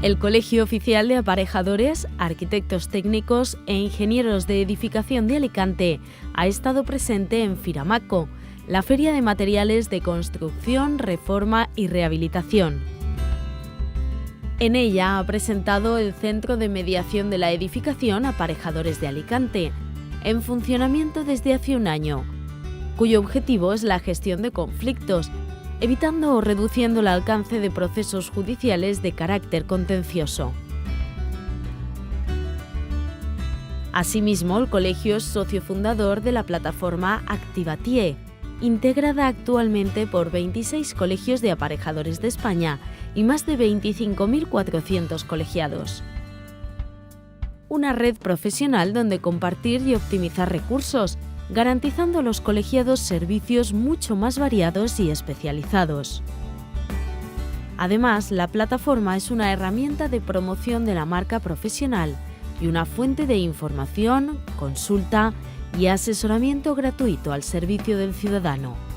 El Colegio Oficial de Aparejadores, Arquitectos Técnicos e Ingenieros de Edificación de Alicante ha estado presente en Firamaco, la feria de materiales de construcción, reforma y rehabilitación. En ella ha presentado el Centro de Mediación de la Edificación Aparejadores de Alicante, en funcionamiento desde hace un año, cuyo objetivo es la gestión de conflictos, evitando o reduciendo el alcance de procesos judiciales de carácter contencioso. Asimismo, el colegio es socio fundador de la plataforma Activatie, integrada actualmente por 26 colegios de aparejadores de España y más de 25.400 colegiados. Una red profesional donde compartir y optimizar recursos, garantizando a los colegiados servicios mucho más variados y especializados. Además, la plataforma es una herramienta de promoción de la marca profesional y una fuente de información, consulta y asesoramiento gratuito al servicio del ciudadano.